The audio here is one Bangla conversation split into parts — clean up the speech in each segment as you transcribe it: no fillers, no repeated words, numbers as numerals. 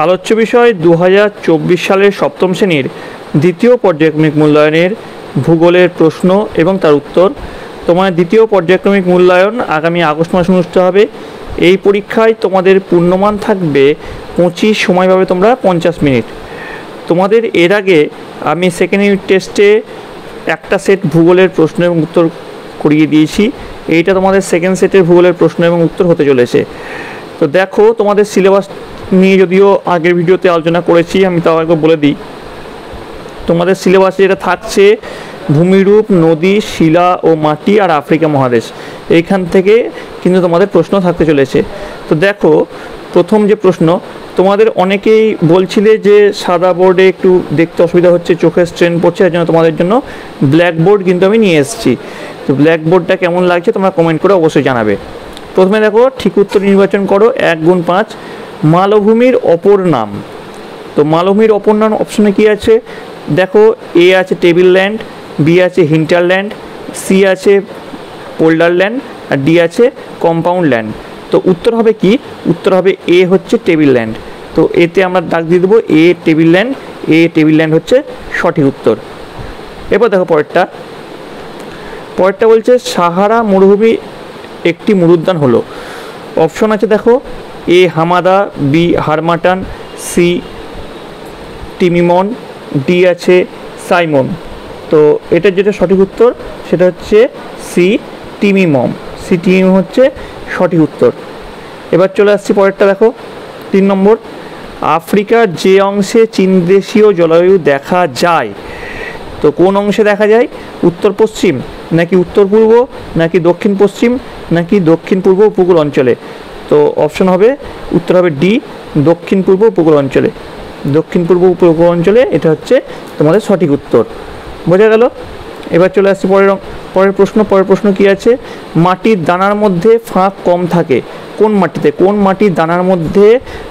আলোচ্য বিষয় 2024 সালের সপ্তম শ্রেণীর দ্বিতীয় পর্যায়ক্রমিক মূল্যায়নের ভূগোলের প্রশ্ন এবং তার উত্তর। তোমার দ্বিতীয় পর্যায়ক্রমিক মূল্যায়ন আগামী আগস্ট মাসে অনুষ্ঠিত হবে। এই পরীক্ষায় তোমাদের পূর্ণমান থাকবে 25, সময় পাবে তোমরা 50 মিনিট। তোমাদের এর আগে আমি সেকেন্ড ইউনিট টেস্টে একটা সেট ভূগোলের প্রশ্ন এবং উত্তর করিয়ে দিয়েছি। এইটা তোমাদের সেকেন্ড সেটের ভূগোলের প্রশ্ন এবং উত্তর হতে চলেছে। তো দেখো, তোমাদের সিলেবাস নিয়ে যদিও আগের ভিডিওতে আলোচনা করেছি, আমি তাও একবার বলে দিই। তোমাদের সিলেবাসে যেটা থাকছে ভূমিরূপ, নদী, শিলা ও মাটি আর আফ্রিকা মহাদেশ, এইখান থেকে কিন্তু তোমাদের প্রশ্ন থাকতে চলেছে। তো দেখো, প্রথম যে প্রশ্ন, তোমাদের অনেকেই বলছিলে যে সাদা বোর্ডে একটু দেখতে অসুবিধা হচ্ছে, চোখের স্ট্রেন পড়ছে, এর জন্য তোমাদের জন্য ব্ল্যাক বোর্ড কিন্তু আমি নিয়ে এসেছি। তো ব্ল্যাক বোর্ডটা কেমন লাগছে তোমরা কমেন্ট করে অবশ্যই জানাবে। প্রথমে দেখো, ঠিক উত্তর নির্বাচন করো 1 গুণ 5। মালভূমির অপর নাম। তো মালভূমির অপর নাম অপশনে কী আছে দেখো, এ আছে টেবিল ল্যান্ড, বি আছে হিন্টারল্যান্ড, সি আছে পোল্ডার ল্যান্ড আর ডি আছে কম্পাউন্ড ল্যান্ড। তো উত্তর হবে কি? উত্তর হবে এ হচ্ছে টেবিল ল্যান্ড। তো এতে আমরা দাগ দিয়ে দেবো এ টেবিল ল্যান্ড। এ টেবিল ল্যান্ড হচ্ছে সঠিক উত্তর। এবার দেখো পরেরটা বলছে সাহারা মরুভূমি একটি মরুদ্যান হলো। অপশন আছে দেখো, এ হামাদা, বি হারমাটান, সি টিমিমন, ডি আছে সাইমন। তো এটার যেটা সঠিক উত্তর সেটা হচ্ছে সি টিমিমম। সি টিমিমম হচ্ছে সঠিক উত্তর। এবার চলে আসছি পরেরটা দেখো, 3 নম্বর। আফ্রিকার যে অংশে চীনদেশীয় জলবায়ু দেখা যায়, তো কোন অংশে দেখা যায়? উত্তর পশ্চিম নাকি উত্তর পূর্ব নাকি দক্ষিণ পশ্চিম নাকি দক্ষিণ পূর্ব উপকূল অঞ্চলে? তো অপশন হবে, উত্তর হবে ডি দক্ষিণ পূর্ব উপকূল অঞ্চলে। দক্ষিণ পূর্ব উপকূল অঞ্চলে এটা হচ্ছে তোমাদের সঠিক উত্তর। বোঝা গেল? এবার চলে আসছি পরের প্রশ্ন কি আছে? মাটির দানার মধ্যে ফাঁক কম থাকে কোন মাটিতে? কোন মাটির দানার মধ্যে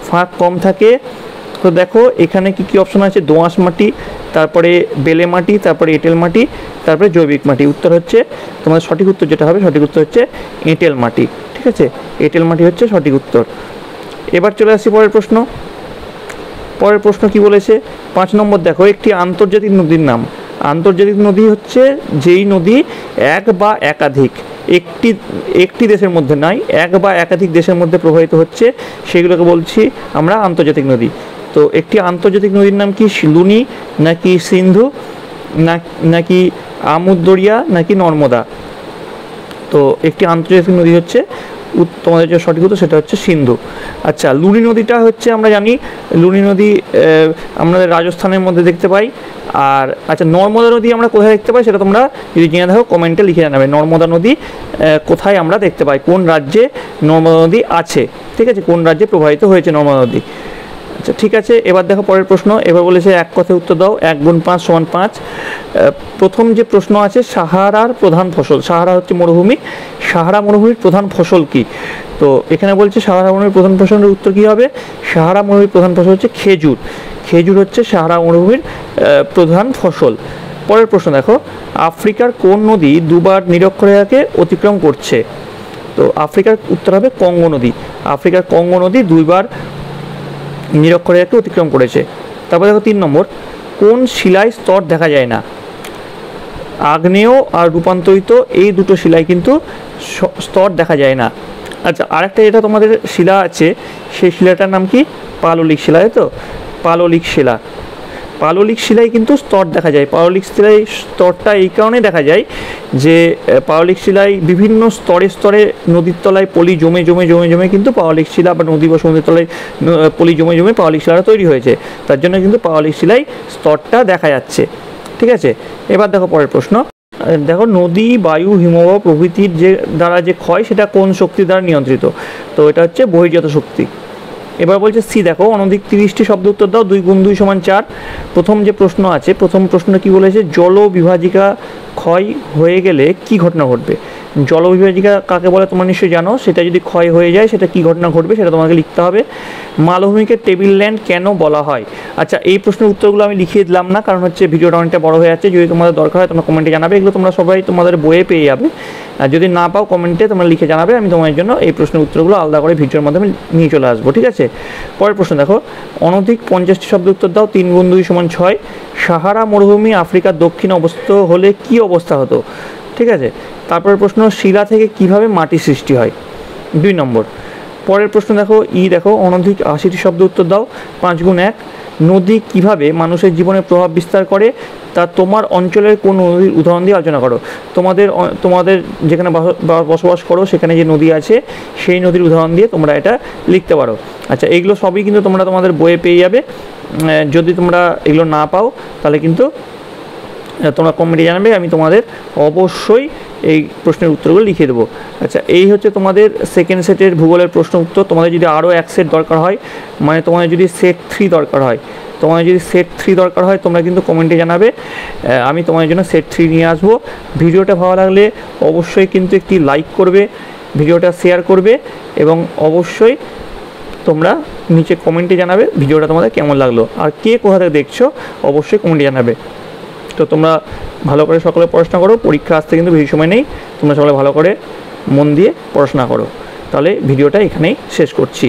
ফাঁক কম থাকে? তো দেখো, এখানে কি অপশন আছে? দোআঁশ মাটি, তারপরে বেলে মাটি, তারপরে এঁটেল মাটি, তারপরে জৈবিক মাটি। উত্তর হচ্ছে তোমাদের সঠিক উত্তর যেটা হবে, সঠিক উত্তর হচ্ছে এঁটেল মাটি। ঠিক আছে, এঁটেল মাটি হচ্ছে সঠিক উত্তর। এবার চলে আসছি পরের প্রশ্ন কি বলেছে? 5 নম্বর দেখো, একটি আন্তর্জাতিক নদীর নাম। আন্তর্জাতিক নদী হচ্ছে যেই নদী এক বা একাধিক একটি দেশের মধ্যে নয়, এক বা একাধিক দেশের মধ্যে প্রবাহিত হচ্ছে, সেগুলোকে বলছি আমরা আন্তর্জাতিক নদী। তো একটি আন্তর্জাতিক নদীর নাম কি? লুনি নাকি সিন্ধু নাকি আমুদ-দরিয়া নাকি নর্মদা? তো একটি আন্তর্জাতিক নদী হচ্ছে তোমাদের যে সঠিক উত্তর সেটা হচ্ছে সিন্ধু। আচ্ছা, লুনি নদীটা হচ্ছে আমরা জানি, লুনি নদী আমাদের রাজস্থানের মধ্যে দেখতে পাই। আর আচ্ছা, নর্মদা নদী আমরা কোথায় দেখতে পাই সেটা তোমরা যদি জেনে থাকো কমেন্টে লিখে জানাবে। নর্মদা নদী কোথায় আমরা দেখতে পাই, কোন রাজ্যে নর্মদা নদী আছে? ঠিক আছে, কোন রাজ্যে প্রবাহিত হয়েছে নর্মদা নদী। আচ্ছা, ঠিক আছে। এবার দেখো পরের প্রশ্ন। এবার বলেছে এক কথায় উত্তর দাও। 1 গুণ 5 = 5। প্রথম যে প্রশ্ন আছে, সাহারার প্রধান ফসল। সাহারা হচ্ছে মরুভূমি, সাহারা মরুভূমির প্রধান ফসল কি? তো এখানে বলছে সাহারা মরুভূমির প্রধান ফসলের উত্তর কী হবে? সাহারা মরুভূমির প্রধান ফসল হচ্ছে খেজুর। খেজুর হচ্ছে সাহারা মরুভূমির প্রধান ফসল। পরের প্রশ্ন দেখো, আফ্রিকার কোন নদী দুবার নিরক্ষরেখাকে অতিক্রম করছে? তো আফ্রিকার উত্তর হবে কঙ্গো নদী। আফ্রিকার কঙ্গো নদী 2 বার নিরক্ষরেখাকে অতিক্রম করেছে। তারপর দেখো 3 নম্বর, কোন শিলায় স্তর দেখা যায় না? আগ্নেয় আর রূপান্তরিত এই দুটো শিলায় কিন্তু স্তর দেখা যায় না। আচ্ছা, আরেকটা যেটা তোমাদের শিলা আছে, সেই শিলাটার নাম কি? পাললিক শিলা। তো পাললিক শিলায় কিন্তু স্তর দেখা যায়। পাললিক শিলায় স্তরটা এই কারণে দেখা যায় যে পাললিক শিলায় বিভিন্ন স্তরে নদীর তলায় পলি জমে কিন্তু পাললিক শিলা, বা নদী বা সমুদ্রের তলায় পলি জমে পাললিক শিলাটা তৈরি হয়েছে। তার জন্য কিন্তু পাললিক শিলায় স্তরটা দেখা যাচ্ছে। ঠিক আছে, এবার দেখো পরের প্রশ্ন। দেখো, নদী, বায়ু, হিমবাহ প্রভৃতির দ্বারা যে ক্ষয়, সেটা কোন শক্তির দ্বারা নিয়ন্ত্রিত? তো এটা হচ্ছে বহির্জাত শক্তি। এবার বলছে সি, দেখো অনধিক 30টি শব্দ উত্তর দাও। 2 গুণ 2 = 4। প্রথম যে প্রশ্ন আছে, প্রথম প্রশ্ন কি বলেছে? জলবিভাজিকা ক্ষয় হয়ে গেলে কি ঘটনা ঘটবে? জলবিভাজিকা কাকে বলে তোমরা নিশ্চয়ই জানো। সেটা যদি ক্ষয় হয়ে যায় সেটা কি ঘটনা ঘটবে সেটা তোমাকে লিখতে হবে। মালভূমিকে টেবিল ল্যান্ড কেন বলা হয়? আচ্ছা, এই প্রশ্নের উত্তরগুলো আমি লিখিয়ে দিলাম না, কারণ হচ্ছে ভিডিওটা অনেকটা বড় হয়ে যাচ্ছে। যদি তোমাদের দরকার হয় তোমরা কমেন্টে জানাবে। এগুলো তোমরা সবাই তোমাদের বইয়ে পেয়ে যাবে। আর যদি না পাও কমেন্টে তোমরা লিখে জানাবে, আমি তোমাদের জন্য এই প্রশ্নের উত্তরগুলো আলাদা করে ভিডিওর মাধ্যমে নিয়ে চলে আসবো, ঠিক আছে। পরের প্রশ্ন দেখো, অনধিক 50টি শব্দ উত্তর দাও। 3 গুণ 2 সমান 6। সাহারা মরুভূমি আফ্রিকার দক্ষিণে অবস্থিত হলে কি অবস্থা হতো, ঠিক আছে। তারপরের প্রশ্ন, শিলা থেকে কিভাবে মাটি সৃষ্টি হয়, 2 নম্বর। পরের প্রশ্ন দেখো, দেখো অনধিক 80টি শব্দ উত্তর দাও। 5 গুণ 1। নদী কিভাবে মানুষের জীবনে প্রভাব বিস্তার করে, তা তোমার অঞ্চলের কোন নদীর উদাহরণ দিয়ে আলোচনা করো। তোমাদের যেখানে বসবাস করো সেখানে যে নদী আছে সেই নদীর উদাহরণ দিয়ে তোমরা এটা লিখতে পারো। আচ্ছা, এগুলো সবই কিন্তু তোমরা তোমাদের বইয়ে পেয়ে যাবে। যদি তোমরা এগুলো না পাও তাহলে কিন্তু তোমরা কমেন্টে জানাবে, আমি তোমাদের অবশ্যই এই প্রশ্নের উত্তরগুলো লিখে দেবো। আচ্ছা, এই হচ্ছে তোমাদের সেকেন্ড সেটের ভূগোলের প্রশ্ন উত্তর। তোমাদের যদি আরও এক সেট দরকার হয়, মানে তোমাদের যদি সেট 3 দরকার হয়, তোমরা কিন্তু কমেন্টে জানাবে, আমি তোমাদের জন্য সেট 3 নিয়ে আসবো। ভিডিওটা ভালো লাগলে অবশ্যই কিন্তু একটি লাইক করবে, ভিডিওটা শেয়ার করবে এবং অবশ্যই তোমরা নিচে কমেন্টে জানাবে ভিডিওটা তোমাদের কেমন লাগলো, আর কে কোথা থেকে দেখছো অবশ্যই কমেন্টে জানাবে। তো তোমরা ভালো করে সকলে পড়াশোনা করো, পরীক্ষা আসতে কিন্তু বেশি সময় নেই, তোমরা সকলে ভালো করে মন দিয়ে পড়াশোনা করো। তাহলে ভিডিওটা এখানেই শেষ করছি।